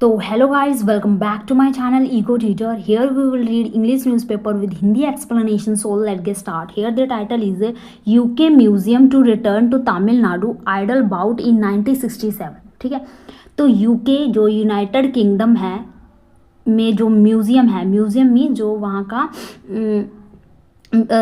So hello guys, welcome back to my channel Ego Teacher. Here we will read English newspaper with Hindi explanation. So let's get start. Here the title is UK Museum to return to Tamil Nadu idol bout in 1967. ठीक है, तो UK जो United kingdom है में जो museum है, museum में जो वहाँ का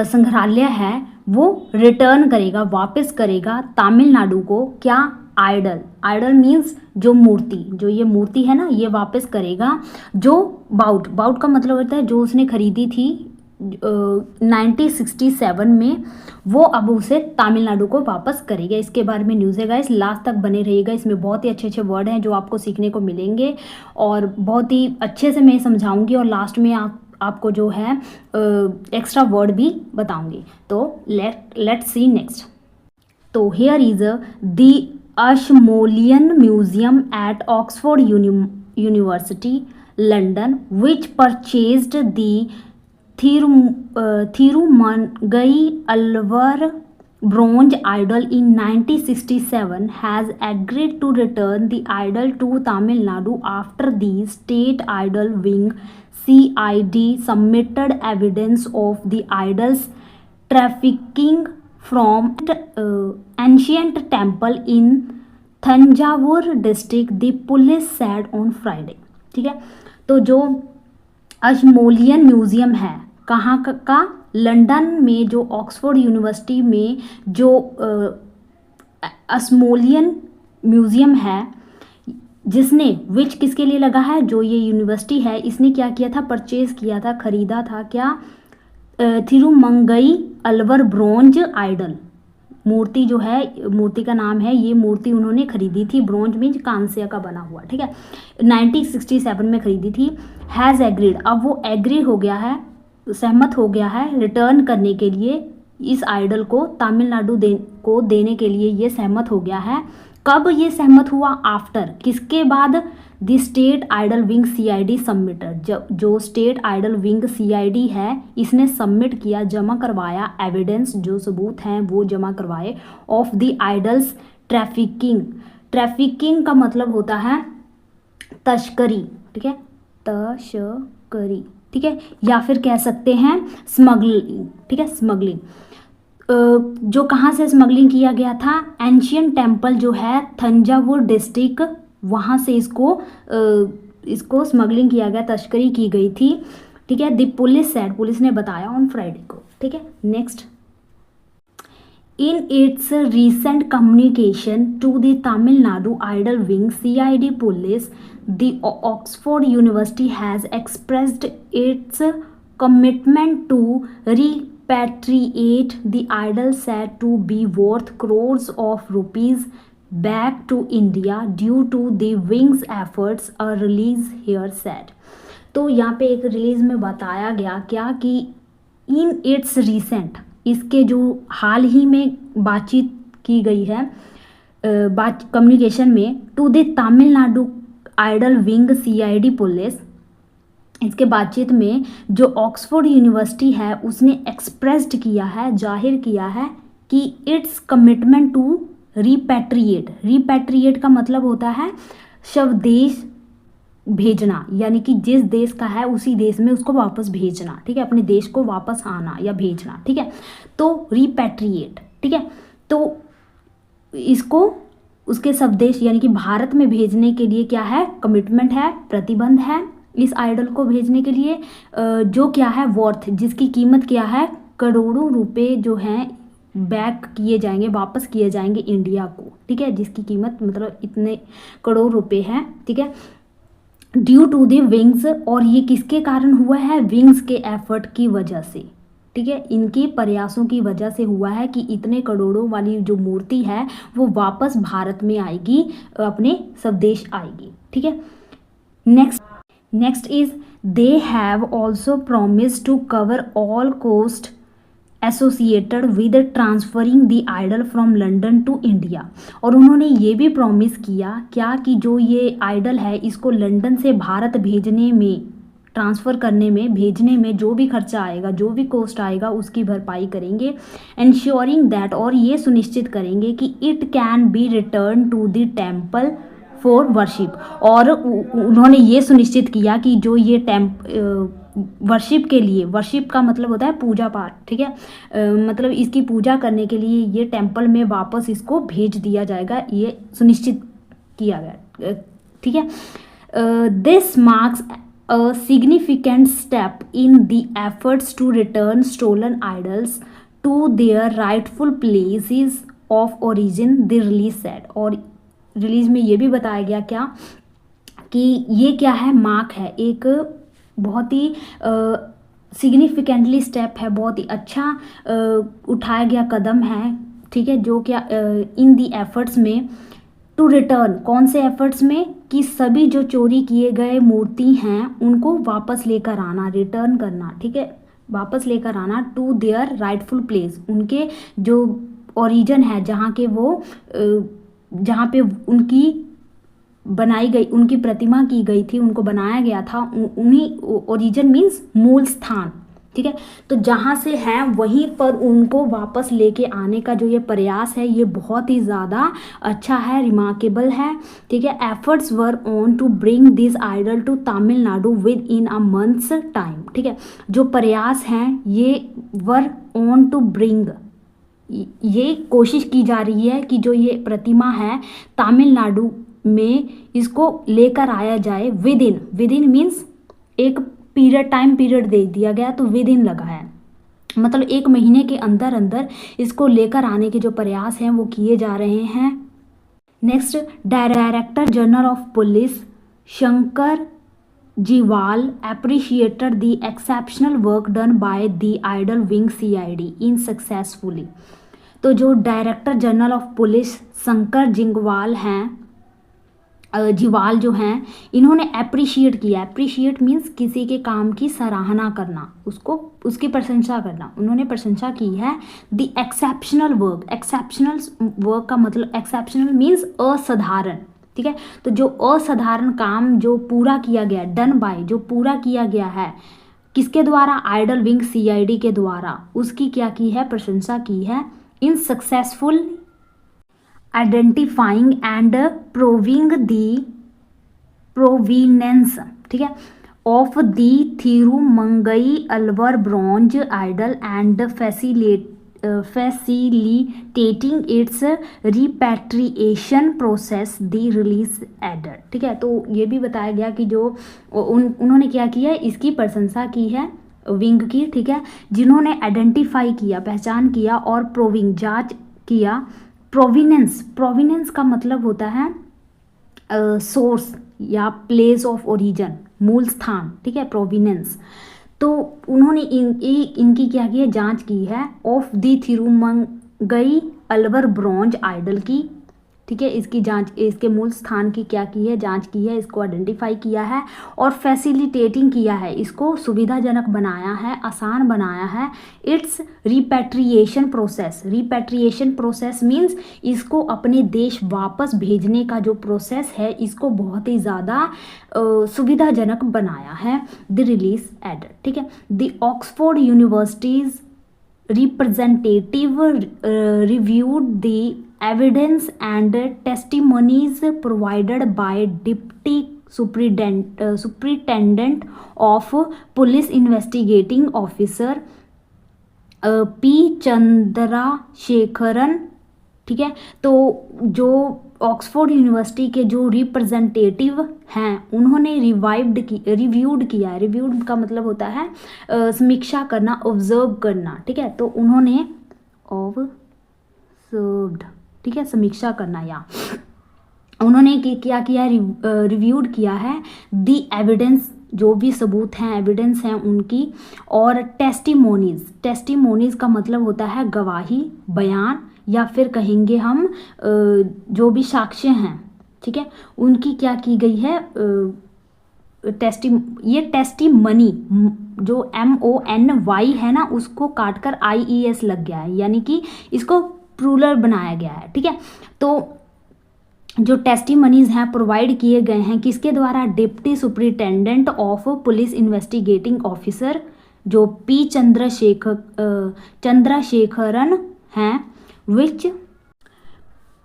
संग्रहालय है वो रिटर्न करेगा, वापस करेगा तमिलनाडु को। क्या? आइडल। आइडल मीन्स जो मूर्ति, जो ये मूर्ति है ना, ये वापस करेगा। जो बाउट का मतलब होता है जो उसने खरीदी थी 1967 में, वो अब उसे तमिलनाडु को वापस करेगा। इसके बारे में न्यूज़ है गाइस, लास्ट तक बने रहिएगा। इसमें बहुत ही अच्छे अच्छे वर्ड हैं जो आपको सीखने को मिलेंगे और बहुत ही अच्छे से मैं समझाऊंगी और लास्ट में आपको जो है एक्स्ट्रा वर्ड भी बताऊंगी। तो लेट्स सी नेक्स्ट। तो here is the Ashmolean museum at Oxford university London which purchased the Thirumangai Alvar bronze idol in 1967 has agreed to return the idol to Tamil Nadu after the state idol wing CID submitted evidence of the idol's trafficking from ancient temple in Thanjavur district, the police said on Friday। ठीक है, तो जो अशमोलियन museum है कहाँ का? London में जो Oxford university में जो अशमोलियन म्यूज़ियम है, जिसने विच किसके लिए लगा है? जो ये यूनिवर्सिटी है इसने क्या किया था? परचेज़ किया था, ख़रीदा था। क्या? थिरुमंगई अलवर ब्रोंज आइडल मूर्ति जो है, मूर्ति का नाम है, ये मूर्ति उन्होंने खरीदी थी। ब्रोंज मीन्स कांस्य का बना हुआ। ठीक है, 1967 में खरीदी थी। हैज़ एग्रीड, अब वो एग्री हो गया है, सहमत हो गया है रिटर्न करने के लिए। इस आइडल को तमिलनाडु को देने के लिए ये सहमत हो गया है। कब ये सहमत हुआ? आफ्टर, किसके बाद? The state idol wing CID submitted, जो स्टेट आइडल विंग CID है इसने सबमिट किया, जमा करवाया एविडेंस, जो सबूत हैं वो जमा करवाए, of the idols trafficking. Trafficking का मतलब होता है तस्करी। ठीक है, तस्करी। ठीक है, या फिर कह सकते हैं स्मगलिंग। ठीक है, स्मगलिंग। जो कहाँ से स्मगलिंग किया गया था? एंशियंट टेम्पल जो है थंजावुर डिस्ट्रिक्ट, वहाँ से इसको स्मगलिंग किया गया, तस्करी की गई थी। ठीक है, द पुलिस सेड, पुलिस ने बताया ऑन फ्राइडे को। ठीक है, next. In its recent communication to the Tamil Nadu Idol Wing CID Police, the Oxford University has expressed its commitment to repatriate the idol said to be worth crores of rupees back to India due to the wing's efforts, a release here said। तो यहाँ पे एक release में बताया गया क्या कि in its recent, इसके जो हाल ही में बातचीत की गई है कम्युनिकेशन में, to the Tamil Nadu idol wing CID police, इसके बातचीत में जो ऑक्सफोर्ड यूनिवर्सिटी है उसने एक्सप्रेस्ड किया है, जाहिर किया है कि it's commitment to repatriate. Repatriate का मतलब होता है स्वदेश भेजना, यानी कि जिस देश का है उसी देश में उसको वापस भेजना। ठीक है, अपने देश को वापस आना या भेजना। ठीक है, तो रिपैट्रिएट। ठीक है, तो इसको उसके स्वदेश यानी कि भारत में भेजने के लिए क्या है? कमिटमेंट है, प्रतिबंध है इस आइडल को भेजने के लिए। जो क्या है? वर्थ, जिसकी कीमत क्या है? करोड़ों रुपए जो हैं बैक किए जाएंगे, वापस किए जाएंगे इंडिया को। ठीक है, जिसकी कीमत मतलब इतने करोड़ रुपए हैं। ठीक है, ड्यू टू द विंग्स, और ये किसके कारण हुआ है? विंग्स के एफर्ट की वजह से। ठीक है, इनके प्रयासों की वजह से हुआ है कि इतने करोड़ों वाली जो मूर्ति है वो वापस भारत में आएगी, अपने स्वदेश आएगी। ठीक है, next is they have also promise to cover all cost associated with transferring the idol from London to India. और उन्होंने ये भी प्रॉमिस किया क्या कि जो ये आइडल है इसको लंदन से भारत भेजने में, ट्रांसफ़र करने में, भेजने में जो भी खर्चा आएगा, जो भी कॉस्ट आएगा उसकी भरपाई करेंगे। एंश्योरिंग दैट, और ये सुनिश्चित करेंगे कि it can be return to the temple for worship, और उन्होंने ये सुनिश्चित किया कि जो ये वर्शिप के लिए, वर्शिप का मतलब होता है पूजा पाठ, ठीक है, मतलब इसकी पूजा करने के लिए ये टेम्पल में वापस इसको भेज दिया जाएगा, ये सुनिश्चित किया गया, ठीक है। This marks a significant step in the efforts to return stolen idols to their rightful places of origin, the release said। और रिलीज में ये भी बताया गया क्या कि ये क्या है, मार्क है, एक बहुत ही सिग्निफिकेंटली स्टेप है, बहुत ही अच्छा उठाया गया कदम है, ठीक है, जो क्या इन दी एफर्ट्स में टू रिटर्न, कौन से एफर्ट्स में, कि सभी जो चोरी किए गए मूर्ति हैं उनको वापस लेकर आना, रिटर्न करना, ठीक है, वापस लेकर आना टू देयर राइटफुल प्लेस, उनके जो ओरिजिन है, जहाँ के वो जहाँ पे उनकी बनाई गई, उनकी प्रतिमा की गई थी, उनको बनाया गया था, उन्हीं ओरिजिन मीन्स मूल स्थान, ठीक है, तो जहाँ से हैं वहीं पर उनको वापस लेके आने का जो ये प्रयास है ये बहुत ही ज़्यादा अच्छा है, रिमार्केबल है, ठीक है। Efforts were on to bring this idol to Tamil Nadu within a months time, ठीक है, जो प्रयास हैं ये वर ऑन टू ब्रिंग, ये कोशिश की जा रही है कि जो ये प्रतिमा है तमिलनाडु में इसको लेकर आया जाए विद इन मीन्स एक पीरियड, टाइम पीरियड दे दिया गया, तो विद इन लगा है, मतलब 1 महीने के अंदर अंदर इसको लेकर आने के जो प्रयास हैं वो किए जा रहे हैं। Next, director general of police Shankar Jiwal appreciated the exceptional work done by the idol wing CID in successfully. तो जो director general of police Shankar Jiwal हैं, जीवाल जो हैं, इन्होंने अप्रिशिएट किया, अप्रिशिएट मीन्स किसी के काम की सराहना करना, उसको उसकी प्रशंसा करना, उन्होंने प्रशंसा की है the exceptional work, exceptional work का मतलब, एक्सेप्शनल मीन्स असाधारण, ठीक है, तो जो असाधारण काम जो पूरा किया गया, डन बाय, जो पूरा किया गया है, किसके द्वारा, आइडल विंग CID के द्वारा, उसकी क्या की है, प्रशंसा की है। In successful identifying and proving the provenance, ठीक है, of the Thirumangai Alvar bronze idol and facilitating its repatriation process the release aided, ठीक है, तो ये भी बताया गया कि जो उन्होंने क्या किया, इसकी प्रशंसा की है विंग की, ठीक है, जिन्होंने आइडेंटिफाई किया, पहचान किया, और प्रोविंग, जांच किया, प्रोविनेंस का मतलब होता है सोर्स या प्लेस ऑफ ओरिजिन, मूल स्थान, ठीक है, प्रोविनेंस, तो उन्होंने इनकी क्या की है, जांच की है, of the Thirumangai Alvar bronze idol की, ठीक है, इसकी जांच, इसके मूल स्थान की क्या की है, जांच की है, इसको आइडेंटिफाई किया है, और फैसिलिटेटिंग किया है, इसको सुविधाजनक बनाया है, आसान बनाया है, इट्स रिपैट्रिएशन प्रोसेस मीन्स इसको अपने देश वापस भेजने का जो प्रोसेस है, इसको बहुत ही ज़्यादा सुविधाजनक बनाया है, द रिलीज एडेड, ठीक है। The Oxford universities representative reviewed the evidence and testimonies provided by Deputy Superintendent of Police Investigating Officer P. Chandrasekaran, ठीक है, तो जो ऑक्सफोर्ड यूनिवर्सिटी के जो रिप्रेजेंटेटिव हैं उन्होंने रिव्यूड किया है, रिव्यूड का मतलब होता है समीक्षा करना, ऑब्जर्व करना, ठीक है, तो उन्होंने ऑब्जर्व्ड, ठीक है, समीक्षा करना, या उन्होंने क्या किया, रिव्यूड किया है दी एविडेंस, जो भी सबूत हैं, एविडेंस हैं उनकी, और टेस्टिमोनीज का मतलब होता है गवाही, बयान, या फिर कहेंगे हम जो भी साक्ष्य हैं, ठीक है, उनकी क्या की गई है, ये टेस्टिमनी, जो MONY है ना, उसको काटकर IES लग गया है, यानी कि इसको प्लूरल बनाया गया है, ठीक है, तो जो टेस्टिमनीज हैं प्रोवाइड किए गए हैं किसके द्वारा, deputy superintendent of police investigating officer जो P. चंद्रशेखरन हैं, which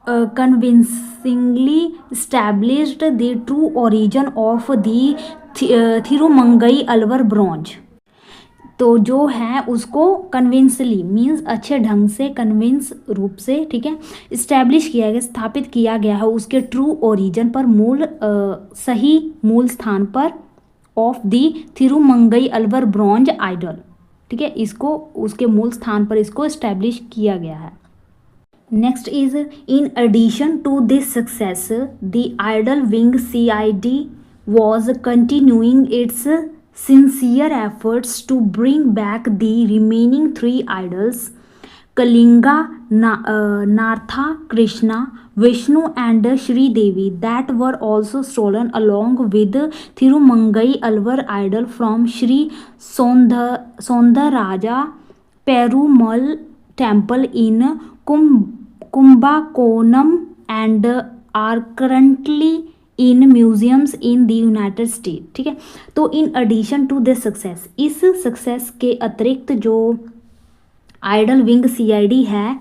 convincingly established the true origin of the Thirumangai Alvar bronze. तो जो है उसको कन्विंसली मीन्स अच्छे ढंग से, कन्विंस रूप से, ठीक है, इस्टेब्लिश किया गया, स्थापित किया गया है उसके ट्रू ओरिजिन पर, मूल सही मूल स्थान पर, of the Thirumangai Alvar bronze idol, ठीक है, इसको उसके मूल स्थान पर इसको इस्टेब्लिश किया गया है। Next is in addition to this success the idol wing CID was continuing its sincere efforts to bring back the remaining 3 idols, Kalinga, Nartha, Krishna, Vishnu and Shri Devi, that were also stolen along with Thirumangai Alvar idol from Shri Sondaraja Perumal temple in Kumbakonam and are currently in museums in the United State, ठीक है। तो in addition to this success, इस success के अतिरिक्त जो idol wing CID है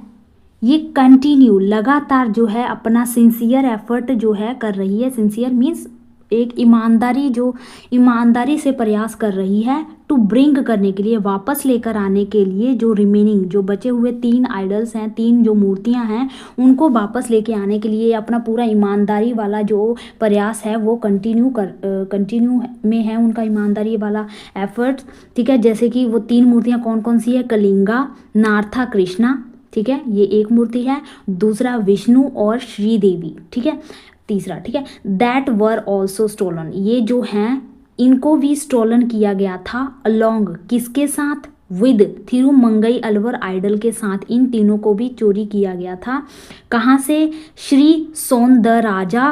ये continue लगातार जो है अपना सिंसियर एफर्ट जो है कर रही है। सिंसियर मीन्स एक ईमानदारी से प्रयास कर रही है टू ब्रिंग करने के लिए, वापस लेकर आने के लिए जो रिमेनिंग जो बचे हुए 3 आइडल्स हैं, 3 जो मूर्तियां हैं उनको वापस लेके आने के लिए अपना पूरा ईमानदारी वाला जो प्रयास है वो कंटिन्यू में है उनका ईमानदारी वाला एफर्ट, ठीक है। जैसे कि वो 3 मूर्तियां कौन कौन सी है, कलिंगा, नार्था, कृष्णा, ठीक है, ये एक मूर्ति है, दूसरा विष्णु और श्री देवी, ठीक है, तीसरा, ठीक है, दैट वर ऑल्सो स्टोलन, ये जो हैं इनको भी स्टोलन किया गया था अलोंग किसके साथ, विद थिरुमंगई अलवर आइडल के साथ, इन तीनों को भी चोरी किया गया था। कहाँ से, श्री सौंदराजा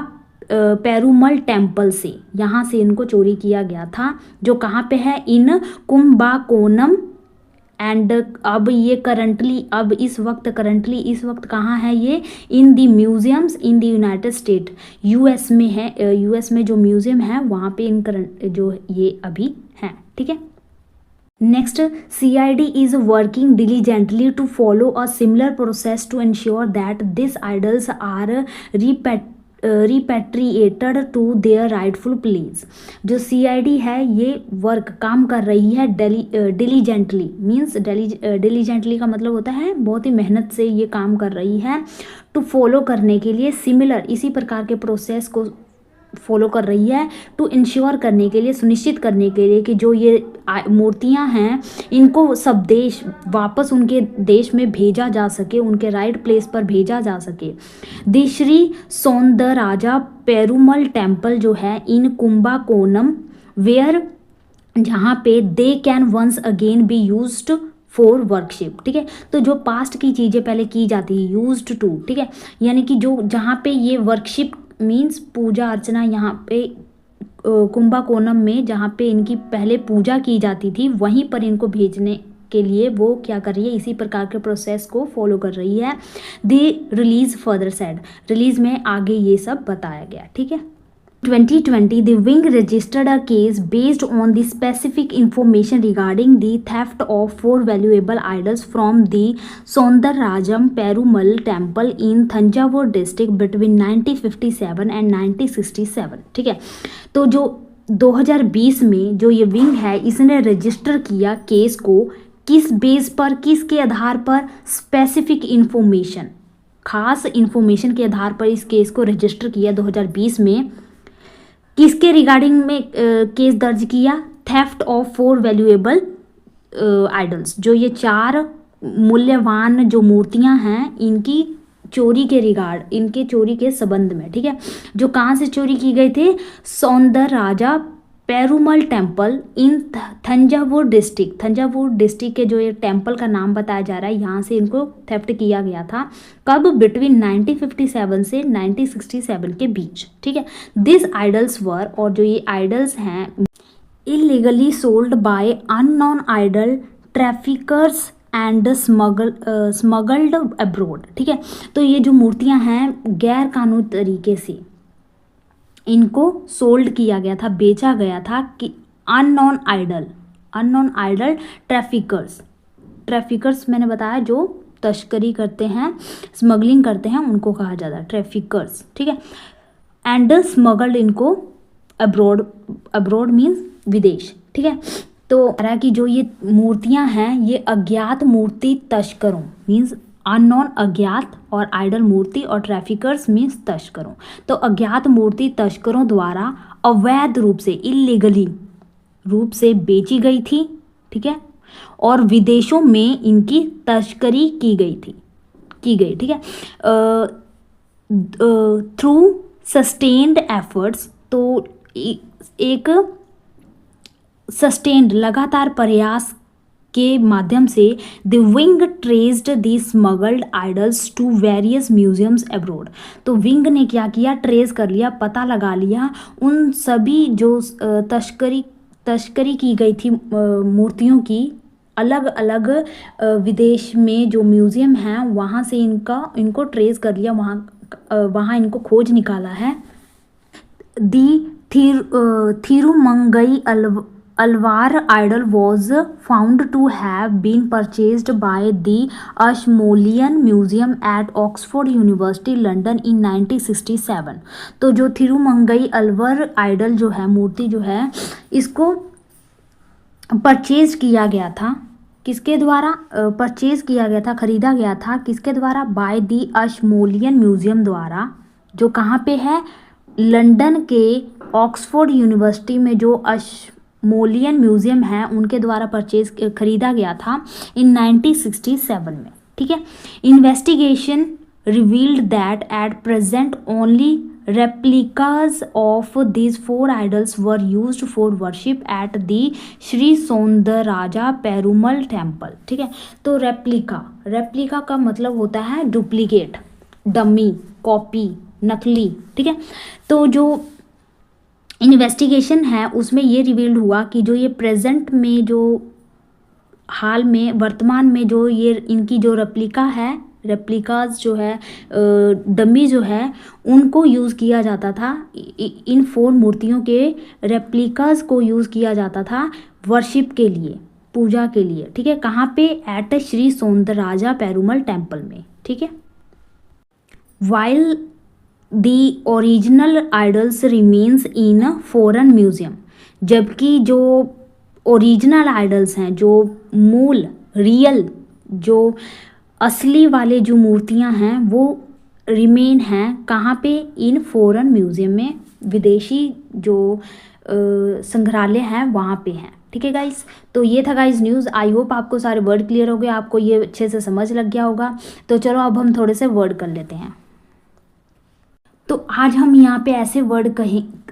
पेरुमल टेम्पल से, यहाँ से इनको चोरी किया गया था, जो कहाँ पे है, इन कुंबाकोनम एंड अब ये इस वक्त कहाँ है ये, in the museums in the United State, US में है, US में जो म्यूजियम है वहाँ पे इन जो ये अभी हैं, ठीक है। Next, CID is working diligently to a similar process to ensure that this idols are repatriated to their rightful place. जो CID है ये काम कर रही है डिलीजेंटली, मीन्स डिलीजेंटली का मतलब होता है बहुत ही मेहनत से ये काम कर रही है, टू फॉलो करने के लिए, सिमिलर इसी प्रकार के प्रोसेस को फॉलो कर रही है, टू इंश्योर करने के लिए, सुनिश्चित करने के लिए कि जो ये मूर्तियां हैं इनको सब देश वापस उनके देश में भेजा जा सके, उनके राइट प्लेस पर भेजा जा सके। द श्री सौंदराजा पेरुमल टेम्पल जो है इन कुंबाकोनम, वेयर जहाँ पे they can once again be used for worship, ठीक है। तो जो पास्ट की चीज़ें पहले की जाती है, यूज्ड टू, ठीक है, यानी कि जो जहाँ पे ये वर्कशिप मीन्स पूजा अर्चना, यहाँ पे कुंबाकोनम में जहाँ पे इनकी पहले पूजा की जाती थी वहीं पर इनको भेजने के लिए वो क्या कर रही है, इसी प्रकार के प्रोसेस को फॉलो कर रही है। The release further said, release में आगे ये सब बताया गया, ठीक है। 2020, the wing registered a case based on the specific information regarding the theft of 4 valuable idols from the Soundarrajam Perumal temple in Thanjavur district between 1957 and 1967, ठीक है। तो जो 2020 में जो ये विंग है इसने रजिस्टर किया केस को, किस बेस पर, किसके आधार पर, स्पेसिफिक इंफॉर्मेशन, खास इंफॉर्मेशन के आधार पर इस केस को रजिस्टर किया 2020 में। किसके रिगार्डिंग में केस दर्ज किया, थेफ्ट ऑफ 4 वैल्यूएबल आइडल्स, जो ये 4 मूल्यवान जो मूर्तियां हैं इनकी चोरी के संबंध में, ठीक है। जो कहाँ से चोरी की गई थे, Soundararaja Perumal temple in Thanjavur district के जो ये टेम्पल का नाम बताया जा रहा है यहाँ से इनको थेफ्ट किया गया था। कब, बिटवीन 1957 से 1967 के बीच, ठीक है। दिस आइडल्स वर, और जो ये आइडल्स हैं illegally sold by unknown idol traffickers and smuggled abroad, ठीक है। तो ये जो मूर्तियां हैं गैर कानूनी तरीके से इनको सोल्ड किया गया था, बेचा गया था कि अननोन आइडल ट्रैफिकर्स मैंने बताया जो तस्करी करते हैं, स्मगलिंग करते हैं, उनको कहा जाता है ट्रैफिकर्स, ठीक है। एंड स्मगल्ड इनको अब्रॉड, अब्रॉड मीन्स विदेश, ठीक है। तो रहा कि जो ये मूर्तियां हैं ये अज्ञात मूर्ति तस्करों मीन्स अननोन अज्ञात, और आइडल मूर्ति और ट्रैफिकर्स मीन्स तस्करों। तो अज्ञात मूर्ति तस्करों द्वारा अवैध रूप से, इलीगली रूप से बेची गई थी, ठीक है, और विदेशों में इनकी तस्करी की गई, ठीक है, थ्रू सस्टेन्ड एफर्ट्स। तो एक सस्टेन्ड लगातार प्रयास के माध्यम से the wing traced the smuggled idols to various museums abroad. तो विंग ने क्या किया, ट्रेस कर लिया, पता लगा लिया उन सभी जो तस्करी की गई थी मूर्तियों की, अलग अलग विदेश में जो म्यूज़ियम हैं वहाँ से इनको ट्रेस कर लिया, वहाँ इनको खोज निकाला है। दी थिरुमंगई Alvar idol was found to have been purchased by the Ashmolean Museum at Oxford University London in 1967। तो जो थिरुमंगई अलवर आइडल जो है, मूर्ति जो है, इसको परचेज किया गया था, किसके द्वारा परचेज किया गया था, खरीदा गया था, किसके द्वारा, बाय दी अशमोलियन म्यूजियम द्वारा, जो कहाँ पे है, लंदन के ऑक्सफोर्ड यूनिवर्सिटी में जो अशमोलियन म्यूजियम है उनके द्वारा परचेज खरीदा गया था इन 1967 में, ठीक है। Investigation revealed that at present only replicas of these four idols were used for worship at the Shri सौंदराजा Perumal temple, ठीक है। तो रेप्लिका का मतलब होता है डुप्लीकेट, डमी, कॉपी, नकली, ठीक है। तो जो इन्वेस्टिगेशन है उसमें ये रिवील्ड हुआ कि जो ये प्रेजेंट में, जो हाल में, वर्तमान में जो ये इनकी जो रेप्लिकाज जो है, डमी जो है, उनको यूज़ किया जाता था, इन 4 मूर्तियों के रेप्लिकाज को यूज़ किया जाता था वर्शिप के लिए, पूजा के लिए, ठीक है। कहाँ पे, एट श्री सौंदराजा पेरुमल टेम्पल में, ठीक है। While the original idols remains in foreign museum, जबकि जो ओरिजिनल आइडल्स हैं, जो मूल रियल जो असली वाले जो मूर्तियां हैं वो रिमेन हैं कहाँ पे, इन फॉरेन म्यूजियम में, विदेशी जो संग्रहालय हैं वहाँ पे हैं, ठीक है गाइस। तो ये था गाइस न्यूज़। आई होप आपको सारे वर्ड क्लियर हो गए, आपको ये अच्छे से समझ लग गया होगा। तो चलो अब हम थोड़े से वर्ड कर लेते हैं। तो आज हम यहाँ पे ऐसे वर्ड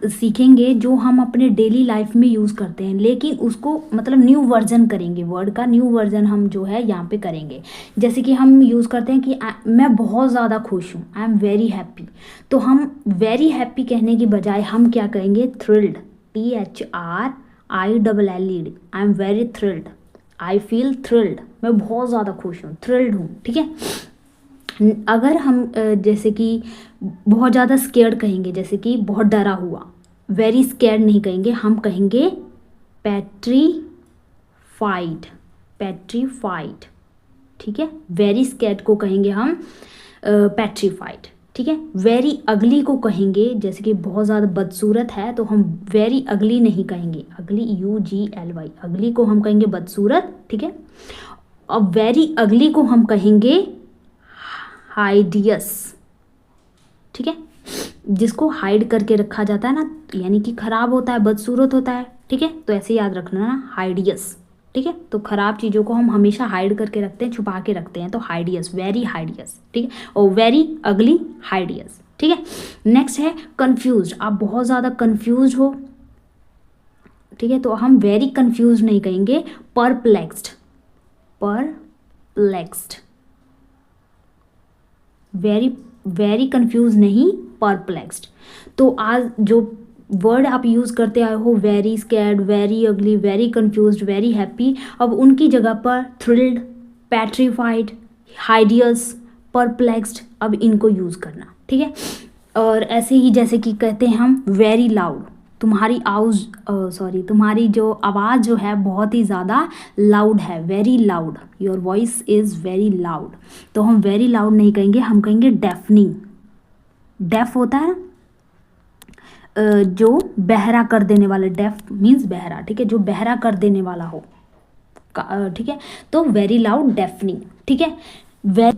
सीखेंगे जो हम अपने डेली लाइफ में यूज़ करते हैं, लेकिन उसको मतलब न्यू वर्जन करेंगे, वर्ड का न्यू वर्जन हम जो है यहाँ पे करेंगे। जैसे कि हम यूज़ करते हैं कि मैं बहुत ज़्यादा खुश हूँ, आई एम वेरी हैप्पी। तो हम वेरी हैप्पी कहने की बजाय हम क्या कहेंगे, thrilled, THRILLED, I am very thrilled, I feel thrilled, मैं बहुत ज़्यादा खुश हूँ, थ्रिल्ड हूँ, ठीक है। अगर हम जैसे कि बहुत ज़्यादा स्केर्ड कहेंगे, जैसे कि बहुत डरा हुआ, वेरी स्केर्ड नहीं कहेंगे, हम कहेंगे पेट्रीफाइड, ठीक है। वेरी स्केर्ड को कहेंगे हम पेट्रीफाइड, ठीक है। वेरी अगली को कहेंगे, जैसे कि बहुत ज़्यादा बदसूरत है तो हम वेरी अगली नहीं कहेंगे, अगली UGLY, अगली को हम कहेंगे बदसूरत, ठीक है। अब वेरी अगली को हम कहेंगे हाइडियस, ठीक है, जिसको हाइड करके रखा जाता है ना, यानी कि खराब होता है, बदसूरत होता है, ठीक है। तो ऐसे याद रखना ना, हाइडियस, ठीक है। तो खराब चीज़ों को हम हमेशा हाइड करके रखते हैं, छुपा के रखते हैं, तो हाइडियस, वेरी हाइडियस, ठीक है। और वेरी अगली, हाइडियस, ठीक है। नेक्स्ट है कंफ्यूज्ड, आप बहुत ज़्यादा कंफ्यूज हो, ठीक है, तो हम वेरी कंफ्यूज नहीं कहेंगे, परप्लेक्स्ड, वेरी कंफ्यूज नहीं, परप्लेक्स्ड। तो आज जो वर्ड आप यूज़ करते आए हो, very scared, very ugly, very confused, very happy, अब उनकी जगह पर थ्रिल्ड, पेट्रीफाइड, हाइडियस, परप्लेक्स्ड, अब इनको यूज़ करना, ठीक है। और ऐसे ही जैसे कि कहते हैं हम वेरी लाउड, तुम्हारी तुम्हारी जो आवाज़ जो है बहुत ही ज़्यादा लाउड है, very loud, your voice is very loud. तो हम वेरी लाउड नहीं कहेंगे, हम कहेंगे डेफनिंग। डेफ होता है जो बहरा कर देने वाला, डेफ मीन्स बहरा, ठीक है, जो बहरा कर देने वाला हो, ठीक है। तो वेरी लाउड, डेफनिंग, ठीक है।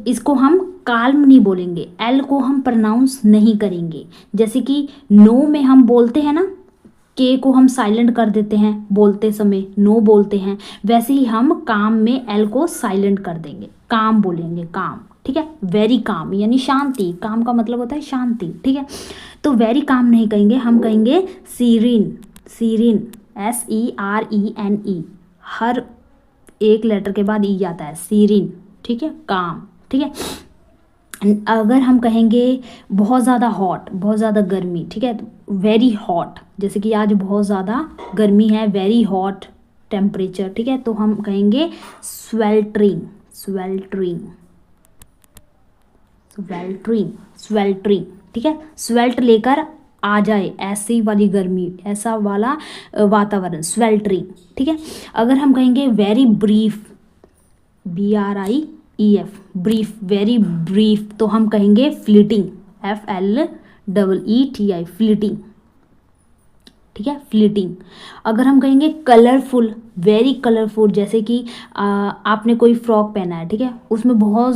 इसको हम काल्म नहीं बोलेंगे, एल को हम प्रोनाउंस नहीं करेंगे। जैसे कि नो में हम बोलते हैं ना, के को हम साइलेंट कर देते हैं बोलते समय, नो बोलते हैं, वैसे ही हम काम में एल को साइलेंट कर देंगे, काम बोलेंगे, काम, ठीक है। वेरी काम यानी शांति, काम का मतलब होता है शांति, ठीक है। तो वेरी काम नहीं कहेंगे, हम कहेंगे सीरीन, सीरीन, SERENE, हर एक लेटर के बाद ई आता है, सीरीन, ठीक है, काम, ठीक है। अगर हम कहेंगे बहुत ज़्यादा हॉट, बहुत ज़्यादा गर्मी, ठीक है, वेरी हॉट, जैसे कि आज बहुत ज़्यादा गर्मी है, वेरी हॉट टेम्परेचर, ठीक है, तो हम कहेंगे स्वेल्टरिंग, स्वेल्टरिंग, स्वेल्टरिंग, स्वेल्टरिंग, ठीक है। स्वेल्ट लेकर आ जाए, ऐसी वाली गर्मी, ऐसा वाला वातावरण, स्वेल्टरिंग, ठीक है। अगर हम कहेंगे very brief, BRIEF, brief, very brief, तो हम कहेंगे फ्लीटिंग, FLEETI, फ्लीटिंग, ठीक है, फ्लीटिंग। अगर हम कहेंगे कलरफुल, वेरी कलरफुल, जैसे कि आपने कोई फ्रॉक पहना है, ठीक है, उसमें बहुत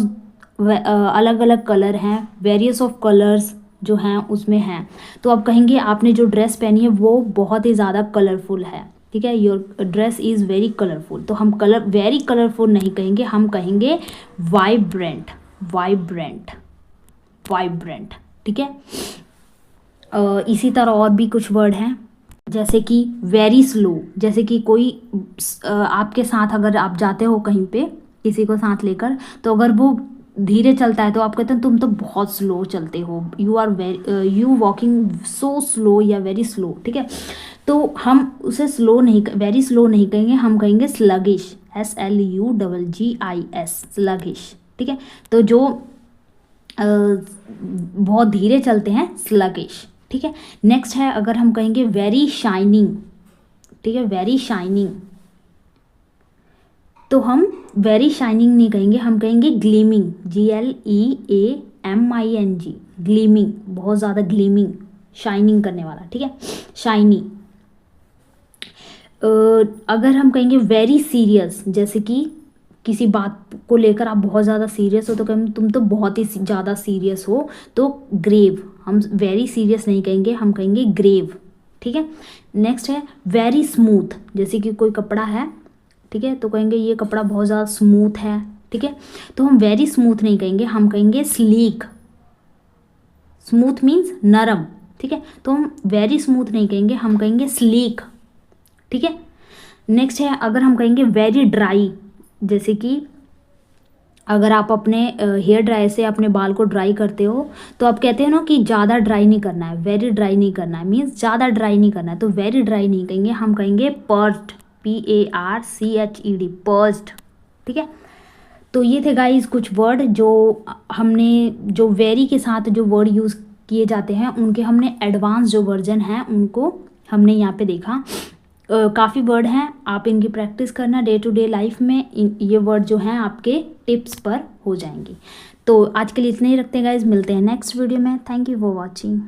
अलग अलग कलर हैं, वेरियस ऑफ कलर्स जो हैं उसमें हैं, तो आप कहेंगे आपने जो ड्रेस पहनी है वो बहुत ही ज़्यादा कलरफुल है, ठीक है, your dress is very colourful. तो हम वेरी कलरफुल नहीं कहेंगे, हम कहेंगे वाइब्रेंट, वाइब्रेंट, वाइब्रेंट, ठीक है। इसी तरह और भी कुछ वर्ड हैं, जैसे कि वेरी स्लो, जैसे कि कोई आपके साथ अगर आप जाते हो कहीं पे किसी को साथ लेकर, तो अगर वो धीरे चलता है तो आप कहते हैं तुम तो बहुत स्लो चलते हो, यू वॉकिंग सो स्लो या वेरी स्लो, ठीक है। तो हम उसे स्लो नहीं, वेरी स्लो नहीं कहेंगे, हम कहेंगे स्लगिश, SLUGGIS, स्लगिश, ठीक है। तो जो बहुत धीरे चलते हैं, स्लगिश, ठीक है। नेक्स्ट है, अगर हम कहेंगे वेरी शाइनिंग, ठीक है, वेरी शाइनिंग, तो हम वेरी शाइनिंग नहीं कहेंगे, हम कहेंगे ग्लीमिंग, GLEAMING, ग्लीमिंग, बहुत ज़्यादा ग्लीमिंग, शाइनिंग करने वाला, ठीक है, शाइनी। अगर हम कहेंगे वेरी सीरियस, जैसे कि किसी बात को लेकर आप बहुत ज़्यादा सीरियस हो, तो कहेंगे तुम तो बहुत ही ज़्यादा सीरियस हो, तो ग्रेव, हम वेरी सीरियस नहीं कहेंगे, हम कहेंगे ग्रेव, ठीक है। नेक्स्ट है वेरी स्मूथ, जैसे कि कोई कपड़ा है, ठीक है, तो कहेंगे ये कपड़ा बहुत ज़्यादा स्मूथ है, ठीक है, तो हम वेरी स्मूथ नहीं कहेंगे, हम कहेंगे स्लीक, स्मूथ मीन्स नरम, ठीक है, तो हम वेरी स्मूथ नहीं कहेंगे, हम कहेंगे स्लीक, ठीक है। नेक्स्ट है, अगर हम कहेंगे वेरी ड्राई, जैसे कि अगर आप अपने हेयर ड्रायर से अपने बाल को ड्राई करते हो, तो आप कहते हैं ना कि ज़्यादा ड्राई नहीं करना है, वेरी ड्राई नहीं करना है, मीन्स ज़्यादा ड्राई नहीं करना है, तो वेरी ड्राई नहीं कहेंगे, हम कहेंगे पर्स्ड, PARCHED, पर्स्ड, ठीक है। तो ये थे गाइस कुछ वर्ड जो हमने, जो वेरी के साथ जो वर्ड यूज़ किए जाते हैं उनके हमने एडवांस जो वर्जन हैं उनको हमने यहाँ पे देखा। काफ़ी वर्ड हैं, आप इनकी प्रैक्टिस करना डे टू डे लाइफ में, ये वर्ड जो हैं आपके टिप्स पर हो जाएंगी। तो आज के लिए इतना ही रखते हैं गाइज, मिलते हैं नेक्स्ट वीडियो में। Thank you for watching.